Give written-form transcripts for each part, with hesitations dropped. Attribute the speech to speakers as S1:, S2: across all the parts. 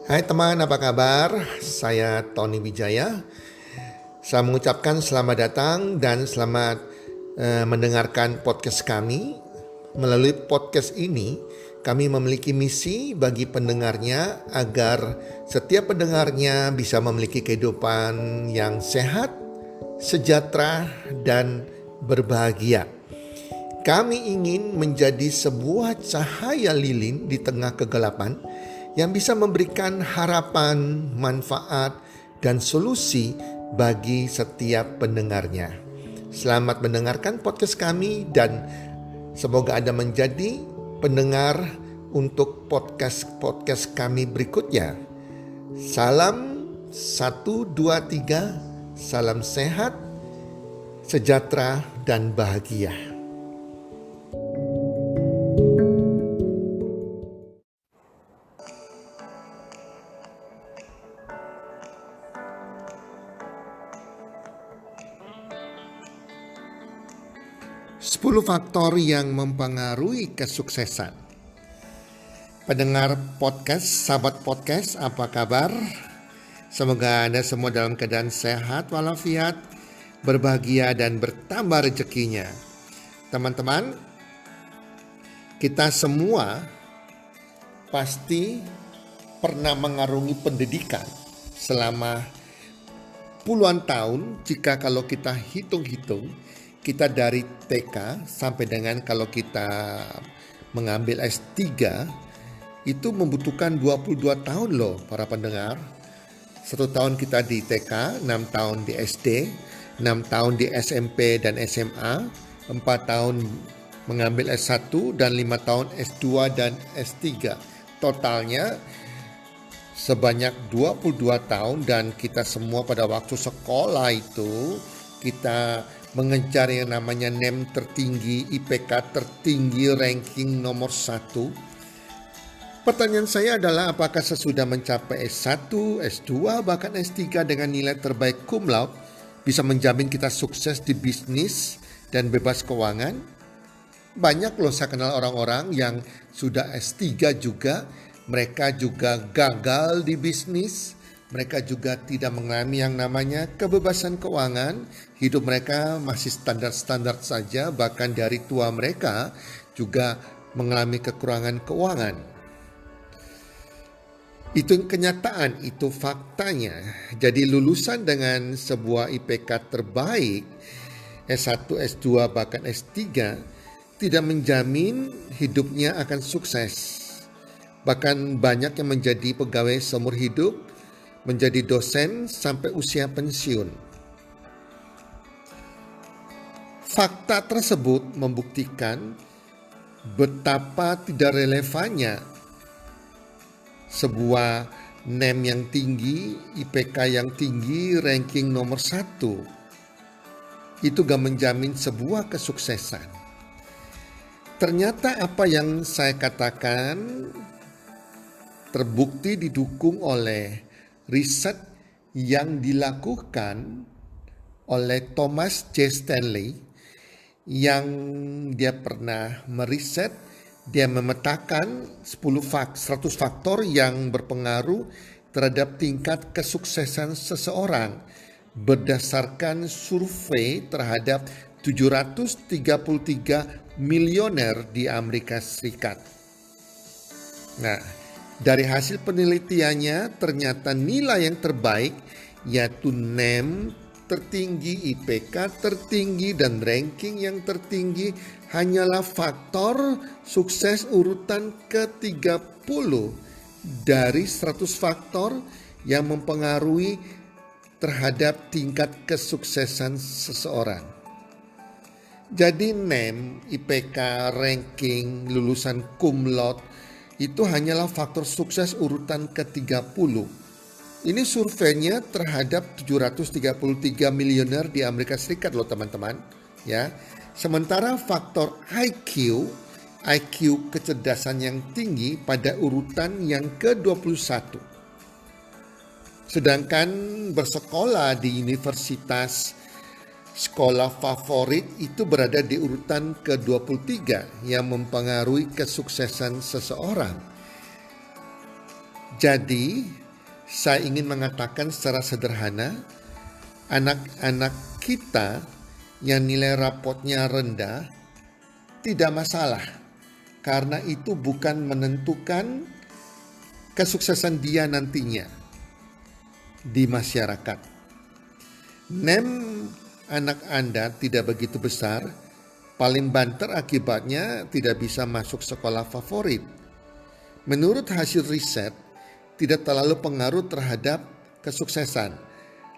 S1: Hai teman, apa kabar? Saya Tony Wijaya. Saya mengucapkan selamat datang dan selamat mendengarkan podcast kami. Melalui podcast ini, kami memiliki misi bagi pendengarnya agar setiap pendengarnya bisa memiliki kehidupan yang sehat, sejahtera, dan berbahagia. Kami ingin menjadi sebuah cahaya lilin di tengah kegelapan yang bisa memberikan harapan, manfaat, dan solusi bagi setiap pendengarnya. Selamat mendengarkan podcast kami dan semoga Anda menjadi pendengar untuk podcast kami berikutnya. Salam 1, 2, 3, salam sehat, sejahtera, dan bahagia. 10 faktor yang mempengaruhi kesuksesan. Pendengar podcast, sahabat podcast, apa kabar? Semoga Anda semua dalam keadaan sehat walafiat, berbahagia dan bertambah rezekinya. Teman-teman, kita semua pasti pernah mengarungi pendidikan selama puluhan tahun. Jika kalau kita hitung-hitung, kita dari TK sampai dengan kalau kita mengambil S3 itu membutuhkan 22 tahun loh para pendengar. 1 tahun kita di TK, 6 tahun di SD, 6 tahun di SMP dan SMA, 4 tahun mengambil S1 dan 5 tahun S2 dan S3. Totalnya sebanyak 22 tahun dan kita semua pada waktu sekolah itu kita mengejar yang namanya NEM tertinggi, IPK tertinggi, ranking nomor 1. Pertanyaan saya adalah apakah sesudah mencapai S1, S2, bahkan S3 dengan nilai terbaik cum laude bisa menjamin kita sukses di bisnis dan bebas keuangan? Banyak loh saya kenal orang-orang yang sudah S3 juga, mereka juga gagal di bisnis. Mereka juga tidak mengalami yang namanya kebebasan keuangan. Hidup mereka masih standar-standar saja. Bahkan dari tua mereka juga mengalami kekurangan keuangan. Itu kenyataan, itu faktanya. Jadi lulusan dengan sebuah IPK terbaik, S1, S2, bahkan S3, tidak menjamin hidupnya akan sukses. Bahkan banyak yang menjadi pegawai seumur hidup, menjadi dosen sampai usia pensiun. Fakta tersebut membuktikan betapa tidak relevannya sebuah NEM yang tinggi, IPK yang tinggi, ranking nomor 1. Itu gak menjamin sebuah kesuksesan. Ternyata apa yang saya katakan terbukti didukung oleh riset yang dilakukan oleh Thomas J. Stanley yang dia pernah meriset, dia memetakan 100 faktor yang berpengaruh terhadap tingkat kesuksesan seseorang berdasarkan survei terhadap 733 milioner di Amerika Serikat. Nah, dari hasil penelitiannya ternyata nilai yang terbaik yaitu NEM tertinggi, IPK tertinggi, dan ranking yang tertinggi hanyalah faktor sukses urutan ke-30 dari 100 faktor yang mempengaruhi terhadap tingkat kesuksesan seseorang. Jadi NEM, IPK, ranking, lulusan cum laude itu hanyalah faktor sukses urutan ke-30. Ini surveinya terhadap 733 milioner di Amerika Serikat loh teman-teman. Ya. Sementara faktor IQ kecerdasan yang tinggi pada urutan yang ke-21. Sedangkan bersekolah di universitas sekolah favorit itu berada di urutan ke-23 yang mempengaruhi kesuksesan seseorang. Jadi, saya ingin mengatakan secara sederhana, anak-anak kita yang nilai rapotnya rendah tidak masalah, karena itu bukan menentukan kesuksesan dia nantinya di masyarakat. NEM anak Anda tidak begitu besar, paling banter akibatnya tidak bisa masuk sekolah favorit. Menurut hasil riset, tidak terlalu pengaruh terhadap kesuksesan.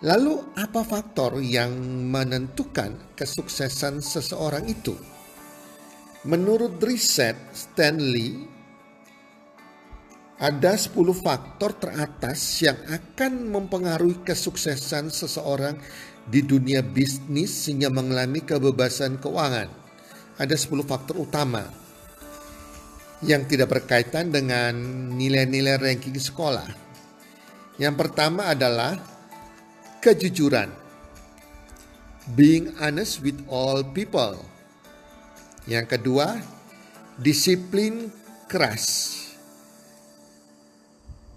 S1: Lalu apa faktor yang menentukan kesuksesan seseorang itu? Menurut riset Stanley, ada 10 faktor teratas yang akan mempengaruhi kesuksesan seseorang di dunia bisnis sehingga mengalami kebebasan keuangan. Ada 10 faktor utama yang tidak berkaitan dengan nilai-nilai ranking sekolah. Yang pertama adalah kejujuran. Being honest with all people. Yang kedua, disiplin keras.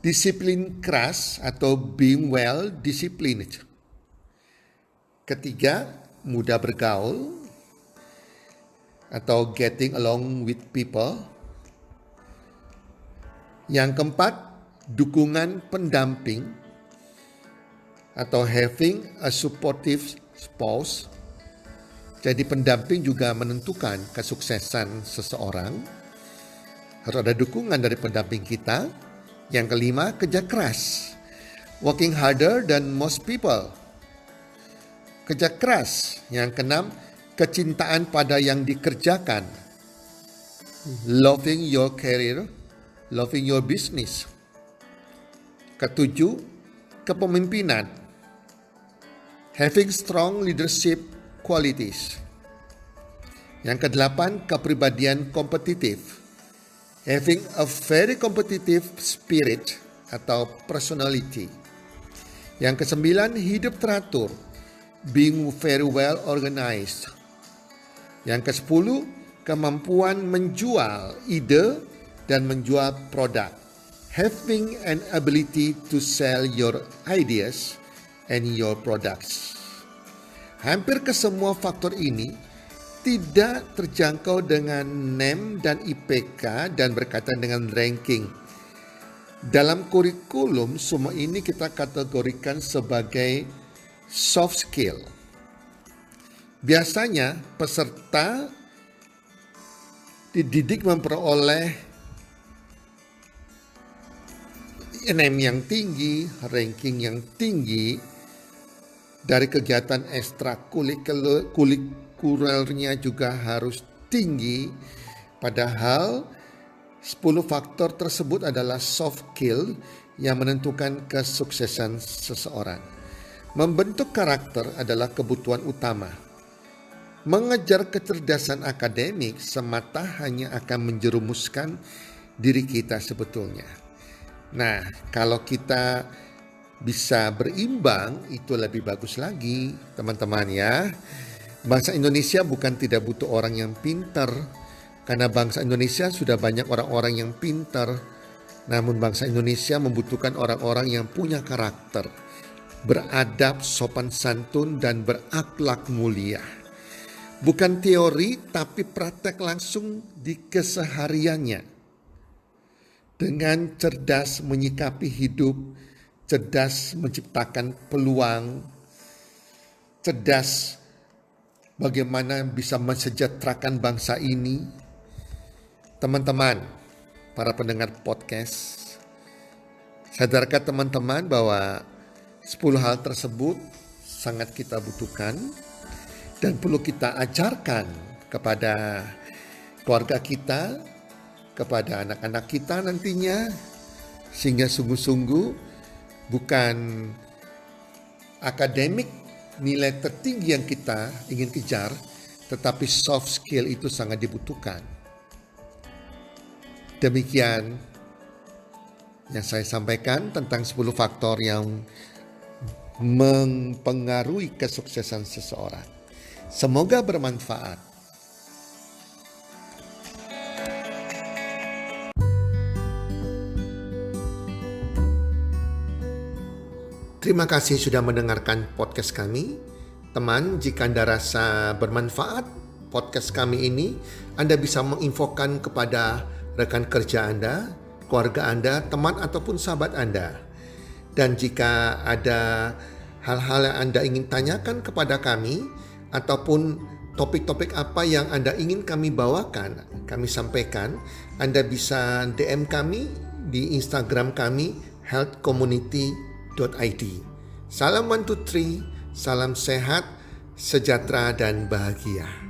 S1: Disiplin keras atau being well disciplined. Ketiga, mudah bergaul atau getting along with people. Yang keempat, dukungan pendamping atau having a supportive spouse. Jadi pendamping juga menentukan kesuksesan seseorang. Harus ada dukungan dari pendamping kita. Yang kelima, kerja keras. Working harder than most people. Kerja keras. Yang keenam, kecintaan pada yang dikerjakan. Loving your career, loving your business. Ketujuh, kepemimpinan. Having strong leadership qualities. Yang kedelapan, kepribadian kompetitif. Having a very competitive spirit atau personality. Yang kesembilan, hidup teratur. Being very well organized. Yang kesepuluh, kemampuan menjual ide dan menjual produk. Having an ability to sell your ideas and your products. Hampir ke semua faktor ini tidak terjangkau dengan NEM dan IPK dan berkaitan dengan ranking. Dalam kurikulum, semua ini kita kategorikan sebagai soft skill. Biasanya peserta dididik memperoleh NEM yang tinggi, ranking yang tinggi dari kegiatan ekstrakurikulernya juga harus tinggi, padahal 10 faktor tersebut adalah soft skill yang menentukan kesuksesan seseorang. Membentuk karakter adalah kebutuhan utama. Mengejar kecerdasan akademik semata hanya akan menjerumuskan diri kita sebetulnya. Nah, kalau kita bisa berimbang, itu lebih bagus lagi, teman-teman ya. Bangsa Indonesia bukan tidak butuh orang yang pintar, karena bangsa Indonesia sudah banyak orang-orang yang pintar. Namun bangsa Indonesia membutuhkan orang-orang yang punya karakter, beradab, sopan santun, dan berakhlak mulia. Bukan teori, tapi praktek langsung di kesehariannya. Dengan cerdas menyikapi hidup, cerdas menciptakan peluang, cerdas bagaimana bisa mensejahterakan bangsa ini. Teman-teman, para pendengar podcast, sadarkah teman-teman bahwa 10 hal tersebut sangat kita butuhkan dan perlu kita ajarkan kepada keluarga kita, kepada anak-anak kita nantinya, sehingga sungguh-sungguh bukan akademik nilai tertinggi yang kita ingin kejar, tetapi soft skill itu sangat dibutuhkan. Demikian yang saya sampaikan tentang 10 faktor yang mempengaruhi kesuksesan seseorang. Semoga bermanfaat. Terima kasih sudah mendengarkan podcast kami. Teman, jika Anda rasa bermanfaat podcast kami ini, Anda bisa menginfokan kepada rekan kerja Anda, keluarga Anda, teman ataupun sahabat Anda. Dan jika ada hal-hal yang Anda ingin tanyakan kepada kami, ataupun topik-topik apa yang Anda ingin kami bawakan, kami sampaikan, Anda bisa DM kami di Instagram kami healthcommunity.id. Salam 1, 2, 3, salam sehat, sejahtera dan bahagia.